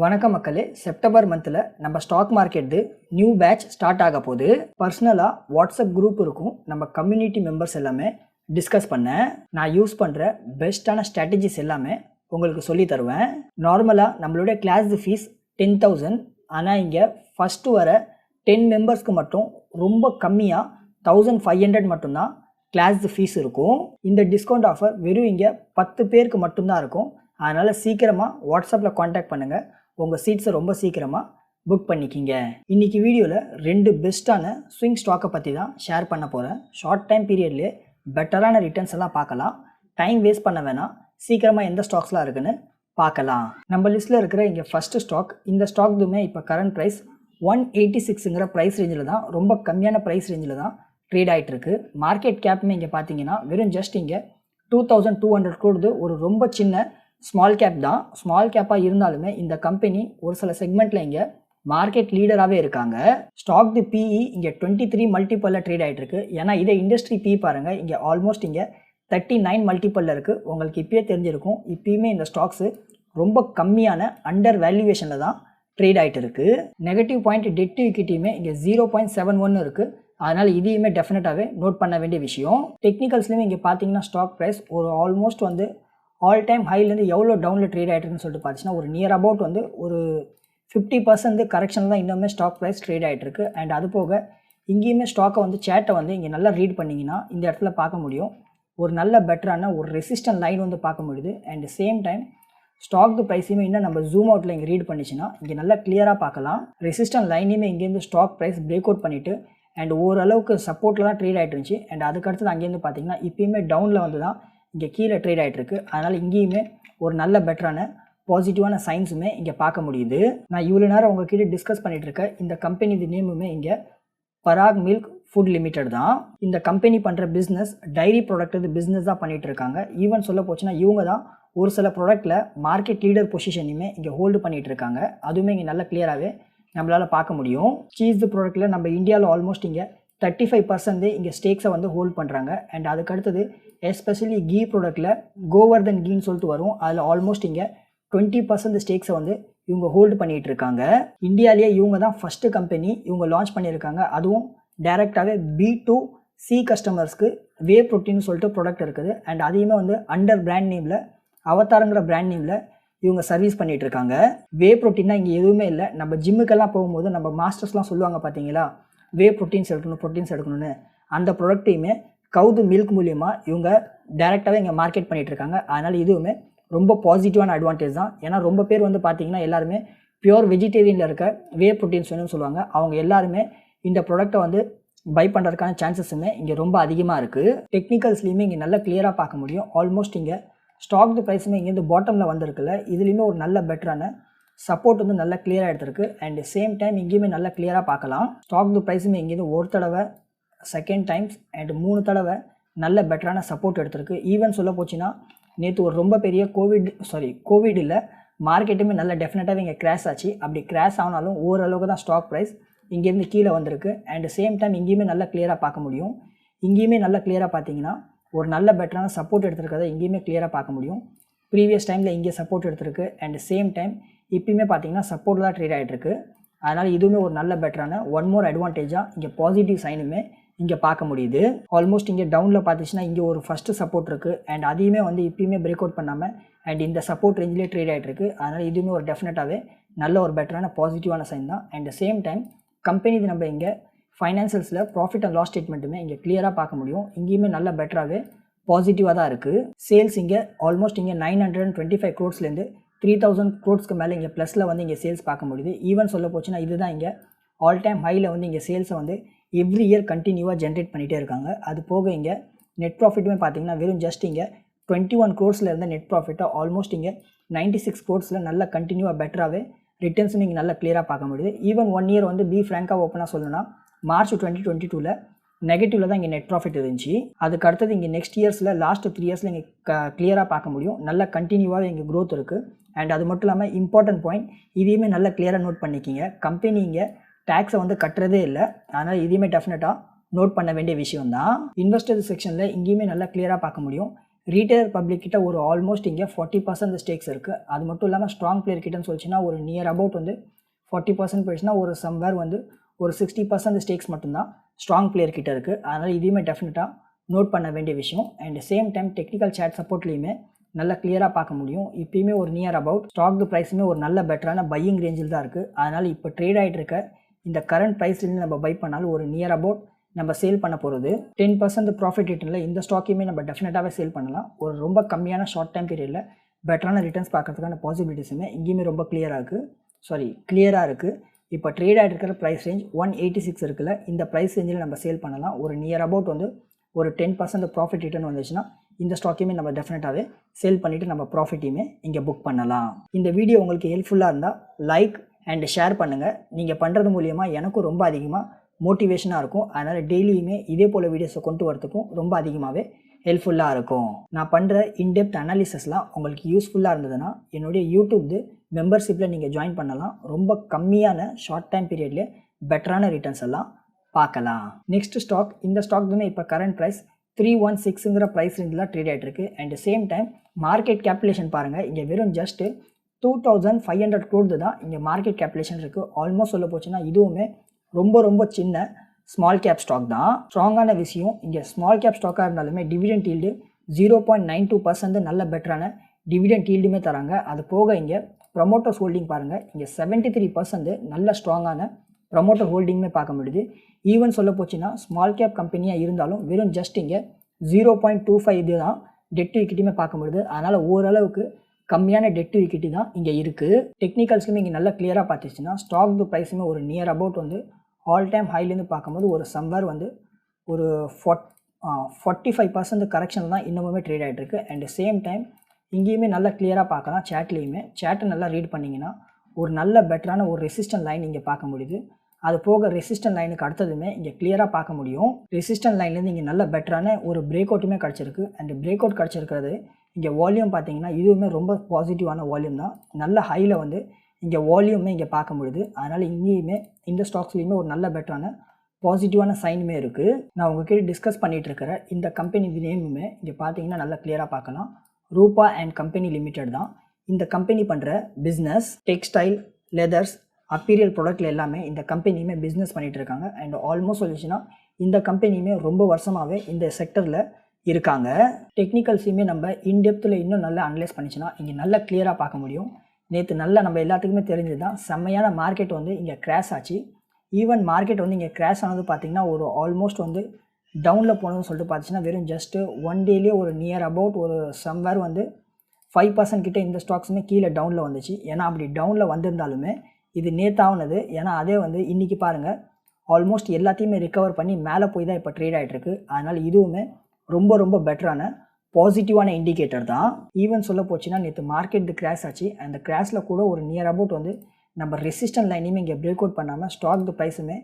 வணக்கம் மக்களே. செப்டம்பர் மந்தில் நம்ம stock market new batch start ஆக போகுது. பர்சனலாக வாட்ஸ்அப் குரூப் இருக்கும், நம்ம கம்யூனிட்டி மெம்பர்ஸ் எல்லாமே டிஸ்கஸ் பண்ணேன். நான் யூஸ் பண்ணுற பெஸ்ட்டான ஸ்ட்ராட்டஜிஸ் எல்லாமே உங்களுக்கு சொல்லி தருவேன். நார்மலாக நம்மளுடைய கிளாஸ் ஃபீஸ் 10,000. ஆனால் இங்கே ஃபஸ்ட்டு வர 10 மெம்பர்ஸ்க்கு மட்டும் ரொம்ப கம்மியாக 1,500 மட்டும்தான் கிளாஸ் ஃபீஸ் இருக்கும். இந்த டிஸ்கவுண்ட் ஆஃபர் வெறும் இங்கே 10 பேருக்கு மட்டும்தான் இருக்கும். அதனால் சீக்கிரமாக வாட்ஸ்அப்பில் காண்டாக்ட் பண்ணுங்கள், உங்கள் சீட்ஸை ரொம்ப சீக்கிரமாக புக் பண்ணிக்கிங்க. இன்றைக்கி வீடியோவில் 2 பெஸ்ட்டான ஸ்விங் ஸ்டாக்கை பற்றி தான் ஷேர் பண்ண போகிறேன். ஷார்ட் டைம் பீரியட்லேயே பெட்டரான ரிட்டர்ன்ஸ் எல்லாம் பார்க்கலாம். டைம் வேஸ்ட் பண்ண வேணாம், சீக்கிரமாக எந்த ஸ்டாக்ஸ்லாம் இருக்குன்னு பார்க்கலாம். நம்ம லிஸ்ட்டில் இருக்கிற இங்கே ஃபஸ்ட்டு ஸ்டாக், இந்த ஸ்டாக்துமே இப்போ கரண்ட் ப்ரைஸ் 186ங்கிற ப்ரைஸ் ரேஞ்சில் தான், ரொம்ப கம்மியான ப்ரைஸ் ரேஞ்சில் தான் ட்ரேட் ஆகிட்டுருக்கு. மார்க்கெட் கேப்புமே இங்கே பார்த்தீங்கன்னா வெறும் ஜஸ்ட் இங்கே 2,200 crore. ஒரு ரொம்ப சின்ன ஸ்மால் கேப் தான். ஸ்மால் கேப்பாக இருந்தாலுமே இந்த கம்பெனி ஒரு சில செக்மெண்ட்டில் இங்கே மார்க்கெட் லீடராகவே இருக்காங்க. ஸ்டாக் தி பிஇ இங்கே 23 மல்டிப்பலில் ட்ரேட் ஆகிட்டுருக்கு. ஏன்னா இதை இண்டஸ்ட்ரி பிஇ பாருங்கள், இங்கே ஆல்மோஸ்ட் இங்கே 39 மல்டிப்பலில் இருக்குது. உங்களுக்கு இப்போயே தெரிஞ்சிருக்கும், இப்போயுமே இந்த ஸ்டாக்ஸு ரொம்ப கம்மியான அண்டர் வேல்யூவேஷனில் தான் ட்ரேட் ஆகிட்டு இருக்குது. நெகட்டிவ் பாயிண்ட் டெட் டு ஈக்விட்டியுமே இங்கே 0.71 இருக்குது. அதனால் இதையுமே டெஃபினட்டாகவே நோட் பண்ண வேண்டிய விஷயம். டெக்னிக்கல்ஸ்லையுமே இங்கே பார்த்தீங்கன்னா ஸ்டாக் ப்ரைஸ் ஒரு ஆல்மோஸ்ட் ஆல் டைம் ஹைலேருந்து எவ்வளோ டவுனில் ட்ரேட் ஆகிட்டுருக்குன்னு சொல்லிட்டு பார்த்தீங்கன்னா ஒரு நியர் அபவுட் ஒரு 50% கரெக்ஷன் தான் இன்னுமே ஸ்டாக் ப்ரைஸ் ட்ரேட் ஆகிட்டுருக்கு. அண்ட் அது போக இங்கேயுமே ஸ்டாக்கை சேட்டை இங்கே நல்லா ரீட் பண்ணிங்கன்னா இந்த இடத்துல பார்க்க முடியும், ஒரு நல்ல பெட்டரான ஒரு ரெசிஸ்டன்ட் லைன் பார்க்க முடியுது. அண்ட் சேம் டைம் ஸ்டாக் ப்ரைஸையுமே இன்னும் நம்ம ஜூம் அவுட்டில் இங்கே ரீட் பண்ணிச்சுன்னா இங்கே நல்லா கிளியராக பார்க்கலாம். ரெசிஸ்டன்ட் லைனையுமே இங்கேருந்து ஸ்டாக் ப்ரைஸ் பிரேக் அவுட் பண்ணிவிட்டு அண்ட் ஓரளவுக்கு சப்போர்ட்டில் தான் ட்ரேட் ஆகிட்டு இருந்துச்சு. அண்ட் அதுக்கடுத்து அங்கேருந்து பார்த்தீங்கன்னா இப்போயுமே டவுனில் தான் இங்கே கீழே ட்ரேட் ஆகிட்டுருக்கு. அதனால் இங்கேயுமே ஒரு நல்ல பெட்டரான பாசிட்டிவான சைன்ஸுமே இங்கே பார்க்க முடியுது. நான் இவ்வளோ நேரம் உங்ககிட்ட டிஸ்கஸ் பண்ணிகிட்ருக்கேன். இந்த கம்பெனி நேமுமே இங்கே பராக் மில்க் ஃபுட் லிமிடெட் தான். இந்த கம்பெனி பண்ணுற பிஸ்னஸ் டைரி ப்ராடக்ட் பிஸ்னஸ் தான் பண்ணிகிட்டு இருக்காங்க. ஈவன் சொல்ல போச்சுன்னா இவங்க தான் ஒரு சில ப்ராடக்ட்டில் மார்க்கெட் லீடர் பொசிஷனையுமே இங்கே ஹோல்டு பண்ணிகிட்டு இருக்காங்க. அதுவுமே இங்கே நல்ல கிளியராகவே நம்மளால் பார்க்க முடியும். சீஸ் ப்ராடக்ட்டில் நம்ம இந்தியாவில் ஆல்மோஸ்ட் இங்கே 35% இங்கே ஸ்டேக்ஸை ஹோல்ட் பண்ணுறாங்க. அண்ட் அதுக்கடுத்தது எஸ்பெஷலி கீ ப்ராடக்ட்டில் கோவர்தன் கீன்னு சொல்லிட்டு வரும், அதில் ஆல்மோஸ்ட் இங்கே 20% ஸ்டேக்ஸை இவங்க ஹோல்டு பண்ணிகிட்டு இருக்காங்க. இந்தியாவிலேயே இவங்க தான் ஃபஸ்ட்டு கம்பெனி இவங்க லான்ச் பண்ணியிருக்காங்க. அதுவும் டைரெக்டாகவே B2C கஸ்டமர்ஸ்க்கு வே ப்ரோட்டீன் சொல்லிட்டு ப்ராடக்ட் இருக்குது. அண்ட் அதையுமே அண்டர் பிராண்ட் நேமில் அவதாரங்கிற பிராண்ட் நேமில் இவங்க சர்வீஸ் பண்ணிகிட்டு இருக்காங்க. வே ப்ரோட்டீன்னா இங்கே எதுவுமே இல்லை. நம்ம ஜிம்முக்கெல்லாம் போகும்போது நம்ம மாஸ்டர்ஸ்லாம் சொல்லுவாங்க பார்த்தீங்களா, வே ப்ரோட்டீன்ஸ் எடுக்கணும்னு. அந்த ப்ராடக்ட்டையுமே கவுது மில்க் மூலியமாக இவங்க டைரெக்டாகவே இங்கே மார்க்கெட் பண்ணிகிட்டு இருக்காங்க. அதனால் இதுவுமே ரொம்ப பாசிட்டிவான அட்வான்டேஜ் தான். ஏன்னா ரொம்ப பேர் பார்த்தீங்கன்னா எல்லாருமே பியூர் வெஜிடேரியனில் இருக்க வே ப்ரோட்டீன்ஸ் வேணும்னு சொல்லுவாங்க. அவங்க எல்லாருமே இந்த ப்ராடக்ட்டை பை பண்ணுறதுக்கான சான்சஸுமே இங்கே ரொம்ப அதிகமாக இருக்குது. டெக்னிக்கல்ஸ்லேயுமே இங்கே நல்லா கிளியராக பார்க்க முடியும். ஆல்மோஸ்ட் இங்கே ஸ்டாக் ப்ரைஸுமே இங்கேருந்து பாட்டமில் வந்திருக்குல்ல, இதுலேயுமே ஒரு நல்ல பெட்டரான சப்போர்ட் நல்லா கிளியராக எடுத்திருக்கு. அண்ட் சேம் டைம் இங்கேயுமே நல்லா கிளியராக பார்க்கலாம். ஸ்டாக் ப்ரைஸுமே இங்கேருந்து ஒரு தடவை, செகண்ட் டைம்ஸ் அண்ட் 3 தடவை நல்ல பெட்டரான சப்போர்ட் எடுத்திருக்கு. ஈவன் சொல்ல போச்சுன்னா நேற்று ஒரு ரொம்ப பெரிய கோவிட் இல்லை, மார்க்கெட்டுமே நல்ல டெஃபினட்டாகவே இங்கே கிராஷ் ஆச்சு. அப்படி கிராஷ் ஆனாலும் ஓரளவுக்கு தான் ஸ்டாக் ப்ரைஸ் இங்கேருந்து கீழே வந்திருக்கு. அண்ட் சேம் டைம் இங்கேயுமே நல்லா கிளியராக பார்க்க முடியும். இங்கேயுமே நல்லா கிளியராக பார்த்தீங்கன்னா ஒரு நல்ல பெட்டரான சப்போர்ட் எடுத்திருக்கிறத இங்கேயுமே கிளியராக பார்க்க முடியும். ப்ரீவியஸ் டைமில் இங்கே சப்போர்ட் எடுத்திருக்கு. அண்ட் சேம் டைம் இப்போயுமே பார்த்தீங்கன்னா சப்போர்ட் தான் ட்ரேட் ஆகிட்டுருக்கு. அதனால் இதுவுமே ஒரு நல்ல பெட்டரான ஒன் மோர் அட்வான்டேஜாக இங்கே பாசிட்டிவ் சைனுமே இங்கே பார்க்க முடியுது. ஆல்மோஸ்ட் இங்கே டவுனில் பார்த்துச்சுன்னா இங்கே ஒரு ஃபஸ்ட்டு சப்போர்ட் இருக்குது. அண்ட் அதையுமே இப்போயுமே பிரேக் அவுட் பண்ணாமல் அண்ட் இந்த சப்போர்ட் ரேஞ்சிலே ட்ரேட் ஆகிட்டுருக்கு. அதனால் இதுவுமே ஒரு டெஃபினட்டாகவே நல்ல ஒரு பெட்டரான பாசிட்டிவான சைன் தான். அண்ட் சேம் டைம் கம்பெனி நம்ம இங்கே ஃபைனான்சியல்ஸில் ப்ராஃபிட் அண்ட் லாஸ் ஸ்டேட்மெண்ட்டுமே இங்கே கிளியராக பார்க்க முடியும். இங்கேயுமே நல்ல பெட்டராகவே பாசிட்டிவாக தான் இருக்குது. சேல்ஸ் இங்கே ஆல்மோஸ்ட் இங்கே 925 crores 3,000 crores மேலே இங்கே ப்ளஸில் இங்கே சேல்ஸ் பார்க்க முடியுது. ஈவன் சொல்ல போச்சுன்னா இதுதான் இங்கே ஆல் டைம் ஹையில் இங்கே சேல்ஸை எவ்ரி இயர் கண்டினியூவாக ஜென்ரேட் பண்ணிகிட்டே இருக்காங்க. அது போக இங்கே நெட் ப்ராஃபிட்டுமே பார்த்தீங்கன்னா வெறும் ஜஸ்ட் இங்கே 21 crores இருந்த நெட் ப்ராஃபிட்டை ஆல்மோஸ்ட் இங்கே 96 crores நல்லா கண்டினியூவாக பெட்டராகவே ரிட்டர்ன்ஸுமே இங்கே நல்லா கிளியராக பார்க்க முடியுது. ஈவன் 1 இயர் பி ஃப்ராங்காக ஓப்பனாக சொல்லணும்னா மார்ச் 2022 நெகட்டிவில் தான் இங்கே நெட் ப்ராஃபிட் இருந்துச்சு. அதுக்கு அடுத்தது இங்கே நெக்ஸ்ட் இயர்ஸில் லாஸ்ட் 3 இயர்ஸில் இங்கே கிளியராக பார்க்க முடியும். நல்லா கண்டினியூவாகவே இங்கே க்ரோத் இருக்குது. அண்ட் அது மட்டும் இல்லாமல் இம்பார்ட்டன்ட் பாயிண்ட், இதையுமே நல்லா கிளியராக நோட் பண்ணிக்கிங்க. கம்பெனி இங்கே டேக்ஸை கட்டுறதே இல்லை. அதனால் இதையுமே டெஃபினட்டாக நோட் பண்ண வேண்டிய விஷயம் தான். இன்வெஸ்டர் செக்ஷனில் இங்கேயுமே நல்லா கிளியராக பார்க்க முடியும். ரீட்டைலர் பப்ளிக் கிட்ட ஒரு ஆல்மோஸ்ட் இங்கே 40% ஸ்டேக்ஸ் இருக்குது. அது மட்டும் இல்லாமல் ஸ்ட்ராங் பிளேயர் கிட்டன்னு சொல்லிச்சுன்னா ஒரு நியர் அபவுட் வந்து 40% போயிடுச்சுன்னா ஒரு சம்வேர் வந்து ஒரு 60% ஸ்டேக்ஸ் மட்டும்தான் ஸ்ட்ராங் பிளேயர் கிட்ட இருக்குது. அதனால் இதையுமே டெஃபினட்டாக நோட் பண்ண வேண்டிய விஷயம். And same time technical chart சப்போர்ட்லேயுமே நல்லா கிளியராக பார்க்க முடியும். இப்போயுமே ஒரு நியர் அபவுட் ஸ்டாக் ப்ரைஸுமே ஒரு நல்ல பெட்டரான பையிங் ரேஞ்சில் தான் இருக்குது. அதனால் இப்போ ட்ரேட் ஆகிட்டு இருக்க இந்த கரண்ட் ப்ரைஸ்லேருந்து நம்ம பை பண்ணாலும் ஒரு நியர் அபவுட் நம்ம சேல் பண்ண போகிறது 10% ப்ராஃபிட் ரிட்டர்னில் இந்த ஸ்டாக்கையுமே நம்ம டெஃபினட்டாகவே சேல் பண்ணலாம். ஒரு ரொம்ப கம்மியான ஷார்ட் டைம் பீரியடில் பெட்டரான ரிட்டர்ன்ஸ் பார்க்கறதுக்கான பாசிபிலிட்டிஸுமே இங்கேயுமே ரொம்ப கிளியராக இருக்குது. இப்போ ட்ரேட் ஆகிட்டு இருக்கிற ப்ரைஸ் ரேஞ்ச் 186 இருக்குல்ல, இந்த ப்ரைஸ் ரேஞ்சில் நம்ம சேல் பண்ணலாம். ஒரு நியர் அபவுட் வந்து ஒரு 10% ப்ராஃபிட் ரிட்டர்ன் வந்துச்சுன்னா இந்த ஸ்டாக்கையுமே நம்ம டெஃபினட்டாகவே சேல் பண்ணிவிட்டு நம்ம ப்ராஃபிட்டையுமே இங்கே புக் பண்ணலாம். இந்த வீடியோ உங்களுக்கு ஹெல்ப்ஃபுல்லாக இருந்தால் லைக் அண்ட் ஷேர் பண்ணுங்கள். நீங்கள் பண்ணுறது மூலியமாக எனக்கும் ரொம்ப அதிகமாக மோட்டிவேஷனாக இருக்கும். அதனால் டெய்லியுமே இதே போல் வீடியோஸை கொண்டு வரதுக்கும் ரொம்ப அதிகமாகவே ஹெல்ப்ஃபுல்லாக இருக்கும். நான் பண்ணுற இன்டெப்த் அனாலிசிஸ்லாம் உங்களுக்கு யூஸ்ஃபுல்லாக இருந்ததுன்னா என்னுடைய யூடியூப் மெம்பர்ஷிப்பில் நீங்கள் ஜாயின் பண்ணலாம். ரொம்ப கம்மியான ஷார்ட் டைம் பீரியட்லேயே பெட்டரான ரிட்டர்ன்ஸ் எல்லாம் பார்க்கலாம். நெக்ஸ்ட் ஸ்டாக், இந்த ஸ்டாக் தானே இப்போ கரண்ட் ப்ரைஸ் 316ங்கிற ப்ரைஸ் ரேஞ்சில் ட்ரேட் ஆகிட்டு இருக்கு. And same time market calculation பாருங்கள், இங்கே வெறும் ஜஸ்ட் 2500 crore தான் இங்கே மார்க்கெட் கேல்குலேஷன் இருக்குது. ஆல்மோஸ்ட் சொல்ல போச்சுன்னா இதுவுமே ரொம்ப சின்ன ஸ்மால் கேப் ஸ்டாக் தான். ஸ்ட்ராங்கான விஷயம், இங்கே ஸ்மால் கேப் ஸ்டாக்காக இருந்தாலுமே டிவிடெண்ட் ஈல்டு 0.92% நல்ல பெட்டரான டிவிடெண்ட் ஈல்டுமே தராங்க. அது போக இங்கே ப்ரமோட்டர்ஸ் ஹோல்டிங் பாருங்கள், இங்கே 73% நல்ல ஸ்ட்ராங்கான ப்ரமோட்டர் ஹோல்டிங்குமே பார்க்க முடியுது. ஈவன் சொல்ல போச்சுன்னா ஸ்மால் கேப் கம்பெனியாக இருந்தாலும் வெறும் ஜஸ்ட் இங்கே 0.25 இது தான் டெட் டு ஈக்விட்டியுமே பார்க்க முடியுது. அதனால் ஓரளவுக்கு கம்மியான டெட் டு ஈக்விட்டி தான் இங்கே இருக்குது. டெக்னிக்கல்ஸ்லுமே இங்கே நல்லா கிளியராக பார்த்துச்சுன்னா ஸ்டாக் ப்ரைஸுமே ஒரு நியர் அபவுட் வந்து ஆல் டைம் ஹைலேருந்து பார்க்கும்போது ஒரு சம்வேர் வந்து ஒரு 45% கரெக்ஷன் தான் இன்னமுமே ட்ரேட் ஆகிட்டு இருக்கு. அண்ட் சேம் டைம் இங்கேயுமே நல்லா கிளியராக பார்க்கலாம். சேட்டை நல்லா ரீட் பண்ணிங்கன்னா ஒரு நல்ல பெட்டரான ஒரு ரெசிஸ்டன்ட் லைன் இங்கே பார்க்க முடியுது. அது போக ரெசிஸ்டன்ட் லைனுக்கு அடுத்ததுமே இங்கே கிளியராக பார்க்க முடியும். ரெசிஸ்டன்ட் லைன்லேருந்து இங்கே நல்ல பெட்டரான ஒரு பிரேக் அவுட்டுமே கிடச்சிருக்கு. அண்ட் பிரேக் அவுட் கிடச்சிருக்கிறது இங்கே வால்யூம் பார்த்தீங்கன்னா இதுவுமே ரொம்ப பாசிட்டிவான வால்யூம் தான். நல்ல ஹையில் வந்து இங்கே வால்யூமே இங்கே பார்க்க முடியுது. அதனால் இங்கேயுமே இந்த ஸ்டாக்ஸ்லேயுமே ஒரு நல்ல பெட்டரான பாசிட்டிவான சைனுமே இருக்குது. நான் உங்ககிட்ட டிஸ்கஸ் பண்ணிகிட்டு இருக்கிற இந்த கம்பெனி நேமுமே இங்கே பார்த்தீங்கன்னா நல்லா கிளியராக பார்க்கலாம். ரூபா அண்ட் கம்பெனி லிமிடெட் தான். இந்த கம்பெனி பண்ணுற பிஸ்னஸ் டெக்ஸ்டைல், லெதர்ஸ், அப்பீரியல் ப்ராடக்ட்ல எல்லாமே இந்த கம்பெனியுமே பிஸ்னஸ் பண்ணிகிட்டு இருக்காங்க. அண்ட் ஆல்மோஸ்ட் சொல்லிச்சுன்னா இந்த கம்பெனியுமே ரொம்ப வருஷமாகவே இந்த செக்டரில் இருக்காங்க. டெக்னிக்கல்ஸையுமே நம்ம இன்டெப்த்தில் இன்னும் நல்லா அனலைஸ் பண்ணிச்சுன்னா இங்கே நல்லா கிளியராக பார்க்க முடியும். நேற்று நல்லா நம்ம எல்லாத்துக்குமே தெரிஞ்சது தான், செம்மையான மார்க்கெட் வந்து இங்கே கிராஷ் ஆச்சு. ஈவன் மார்க்கெட் வந்து இங்கே கிராஷ் ஆனது பார்த்திங்கன்னா ஒரு ஆல்மோஸ்ட் வந்து டவுனில் போனதுன்னு சொல்லிட்டு பார்த்துச்சுன்னா வெறும் ஜஸ்ட்டு 1 டேலேயே ஒரு நியர் அபவுட் ஒரு சம்வேர் வந்து 5% கிட்டே இந்த ஸ்டாக்ஸுமே கீழே டவுனில் வந்துச்சு. ஏன்னா அப்படி டவுனில் வந்திருந்தாலுமே இது நேத்தாவுனது. ஏன்னா அதே வந்து இன்றைக்கி பாருங்கள் ஆல்மோஸ்ட் எல்லாத்தையுமே ரிகவர் பண்ணி மேலே போய் தான் இப்போ ட்ரேட் ஆகிட்டுருக்கு. அதனால் இதுவுமே ரொம்ப பெட்டரான பாசிட்டிவான இண்டிகேட்டர் தான். ஈவன் சொல்ல போச்சுன்னா நேற்று மார்க்கெட் கிராஷ் ஆச்சு. அந்த கிராஷில் கூட ஒரு நியர் அபவுட் வந்து நம்ம ரெசிஸ்டன்ட் லைனையுமே இங்கே பிரேக் அவுட் பண்ணாமல் ஸ்டாக் ப்ரைஸுமே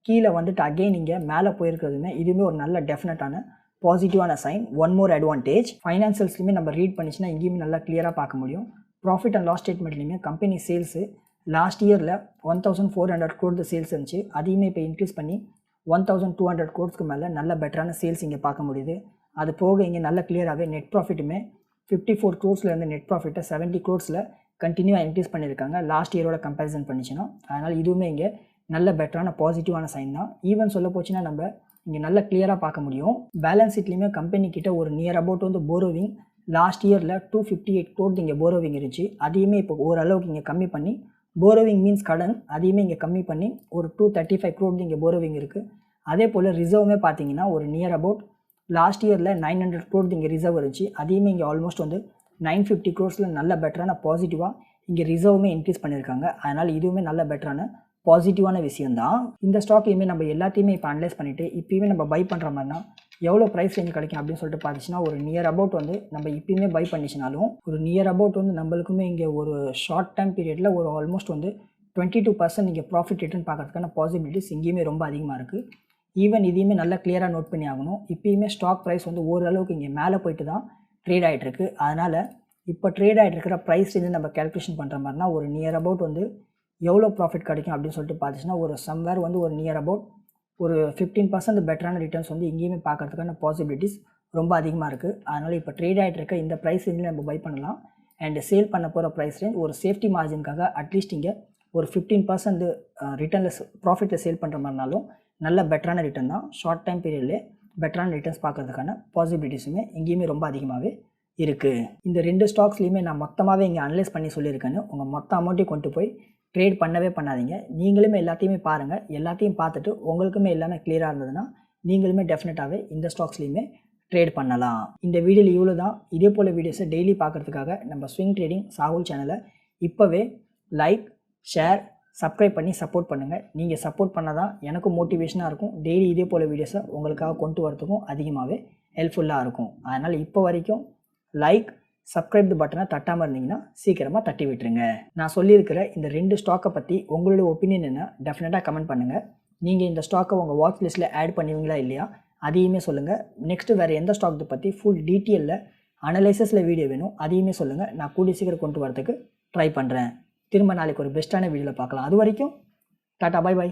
கீழே வந்துட்டு அகெயின் இங்கே மேலே போயிருக்கிறதுமே இதுவுமே ஒரு நல்ல டெஃபினட்டான பாசிட்டிவான சைன். ஒன் மோர் அட்வான்டேஜ் ஃபைனான்சியல்ஸ்லையுமே நம்ம ரீட் பண்ணிச்சுன்னா இங்கேயுமே நல்லா கிளியராக பார்க்க முடியும். ப்ராஃபிட் அண்ட் லாஸ் ஸ்டேட்மெண்ட்லையுமே கம்பெனி சேல்ஸு லாஸ்ட் இயரில் 1400 crore சேல்ஸ் இருந்துச்சு. அதையுமே இப்போ இன்க்ரீஸ் பண்ணி 1200 crore மேலே நல்ல பெட்டரான சேல்ஸ் இங்கே பார்க்க முடியுது. அது போக இங்கே நல்ல கிளியராகவே நெட் ப்ராஃபிட்டுமே 54 crore நெட் ப்ராஃபிட்டை 70 crore கண்டினியூவாக இன்க்ரீஸ் பண்ணியிருக்காங்க லாஸ்ட் இயரோட கம்பேரிசன் பண்ணிச்சுன்னா. அதனால் இதுவுமே இங்கே நல்ல பெட்டரான பாசிட்டிவான சைன் தான். ஈவன் சொல்ல போச்சுன்னா நம்ம இங்கே நல்ல கிளியராக பார்க்க முடியும். பேலன்ஸ் ஷீட்லேயுமே கம்பெனி கிட்ட ஒரு நியர் அபவுட் வந்து போரோவிங் லாஸ்ட் இயரில் 258 crore இங்கே போரோவிங் இருந்துச்சு. அதையுமே இப்போ ஓரளவுக்கு இங்கே கம்மி பண்ணி போரோவிங் மீன்ஸ் கடன், அதையுமே இங்கே கம்மி பண்ணி ஒரு 235 crore இங்கே போரோவிங் இருக்குது. அதே போல் ரிசர்வுமே பார்த்தீங்கன்னா ஒரு நியர் அபவுட் லாஸ்ட் இயரில் 900 crore இங்கே ரிசர்வ் இருந்துச்சு. அதையுமே இங்கே ஆல்மோஸ்ட் வந்து 950 crore நல்ல பெட்டரான பாசிட்டிவாக இங்கே ரிசர்வுமே இன்க்ரீஸ் பண்ணியிருக்காங்க. அதனால் இதுவுமே நல்ல பெட்டரான பாசிட்டிவான விஷயம்தான். இந்த ஸ்டாக்கையுமே நம்ம எல்லாத்தையுமே இப்போ அனலைஸ் பண்ணிவிட்டு இப்போயுமே நம்ம பை பண்ணுற மாதிரினா எவ்வளோ ப்ரைஸ் ரேஞ்ச் கிடைக்கும் அப்படின்னு சொல்லிட்டு பார்த்துச்சுன்னா ஒரு நியர் அபவுட் வந்து நம்ம இப்போயுமே பை பண்ணிச்சுனாலும் ஒரு நியர் அபவுட் வந்து நம்மளுக்குமே இங்கே ஒரு ஷார்ட் டைம் பீரியடில் ஒரு ஆல்மோஸ்ட் வந்து 22% இங்கே ப்ராஃபிட் ரிட்டர்ன் பார்க்கறதுக்கான பாசிபிலிட்டிஸ் இங்கேயுமே ரொம்ப அதிகமாக இருக்குது. ஈவன் இதையுமே நல்லா கிளியராக நோட் பண்ணி ஆகணும். இப்போயுமே ஸ்டாக் ப்ரைஸ் வந்து ஓரளவுக்கு இங்கே மேலே போயிட்டு தான் ட்ரேட் ஆகிட்டுருக்கு. அதனால் இப்போ ட்ரேட் ஆகிட்டு இருக்கிற ப்ரைஸ் ரேஞ்சு நம்ம கேல்குலேஷன் பண்ணுற மாதிரினா ஒரு நியர் அபவுட் வந்து எவ்வளோ ப்ராஃபிட் கிடைக்கும் அப்படின்னு சொல்லிட்டு பார்த்துச்சுன்னா ஒரு சம்வேர் வந்து ஒரு நியர் அபவுட் ஒரு 15% பெட்டரான ரிட்டர்ன்ஸ் வந்து இங்கேயுமே பார்க்கறதுக்கான பாசிபிலிட்டிஸ் ரொம்ப அதிகமாக இருக்குது. அதனால் இப்போ ட்ரேட் ஆகிட்டு இருக்க இந்த ப்ரைஸ் ரேஞ்சில் நம்ம பை பண்ணலாம். அண்ட் சேல் பண்ண போகிற ப்ரைஸ் ரேஞ்ச் ஒரு சேஃப்டி மார்ஜினுக்காக அட்லீஸ்ட் இங்கே ஒரு 15% ரிட்டர்னில் ப்ராஃபிட்டில் சேல் பண்ணுற மாதிரினாலும் நல்ல பெட்டரான ரிட்டர்ன் தான். ஷார்ட் டைம் பீரியட்லேயே பெட்டரான ரிட்டர்ன்ஸ் பார்க்கறதுக்கான பாசிபிலிட்டிஸுமே எங்கேயுமே ரொம்ப அதிகமாகவே இருக்குது. இந்த 2 ஸ்டாக்ஸ்லையுமே நான் மொத்தமாகவே இங்கே அனலைஸ் பண்ணி சொல்லியிருக்கேன்னு உங்கள் மொத்த அமௌண்ட்டையும் கொண்டு போய் ட்ரேட் பண்ணவே பண்ணாதீங்க. நீங்களுமே எல்லாத்தையுமே பாருங்கள். எல்லாத்தையும் பார்த்துட்டு உங்களுக்குமே எல்லாமே கிளியராக இருந்ததுன்னா நீங்களுமே டெஃபினட்டாகவே இந்த ஸ்டாக்ஸ்லையுமே ட்ரேட் பண்ணலாம். இந்த வீடியோவில் இவ்வளோ தான். இதே போல் வீடியோஸை டெய்லி பார்க்குறதுக்காக நம்ம ஸ்விங் ட்ரேடிங் சாகுல் சேனலை இப்போவே லைக், ஷேர், சப்ஸ்கிரைப் பண்ணி சப்போர்ட் பண்ணுங்கள். நீங்கள் சப்போர்ட் பண்ணால் தான் எனக்கும் மோட்டிவேஷனாக இருக்கும். டெய்லி இதே போல் வீடியோஸை உங்களுக்காக கொண்டு வரதுக்கும் அதிகமாகவே ஹெல்ப்ஃபுல்லாக இருக்கும். அதனால் இப்போ வரைக்கும் லைக், சப்ஸ்கிரைப் பட்டனை தட்டாமல் இருந்தீங்கன்னா சீக்கிரமாக தட்டி விட்டுருங்க. நான் சொல்லியிருக்கிற இந்த 2 ஸ்டாக்கை பற்றி உங்களோட ஒப்பீனியன் என்ன டெஃபினட்டாக கமெண்ட் பண்ணுங்கள். நீங்கள் இந்த ஸ்டாக்கை உங்கள் வாட்ச் லிஸ்ட்டில் ஆட் பண்ணுவீங்களா இல்லையா அதையுமே சொல்லுங்கள். நெக்ஸ்ட்டு வேறு எந்த ஸ்டாக் பற்றி ஃபுல் டீட்டெயிலில் அனலைசஸில் வீடியோ வேணும் அதையுமே சொல்லுங்கள். நான் கூடிய சீக்கிரம் கொண்டு வரதுக்கு ட்ரை பண்ணுறேன். திரும்ப நாளைக்கு ஒரு பெஸ்ட்டான வீடியோவில் பார்க்கலாம். அது வரைக்கும் டாட்டா, பை பை.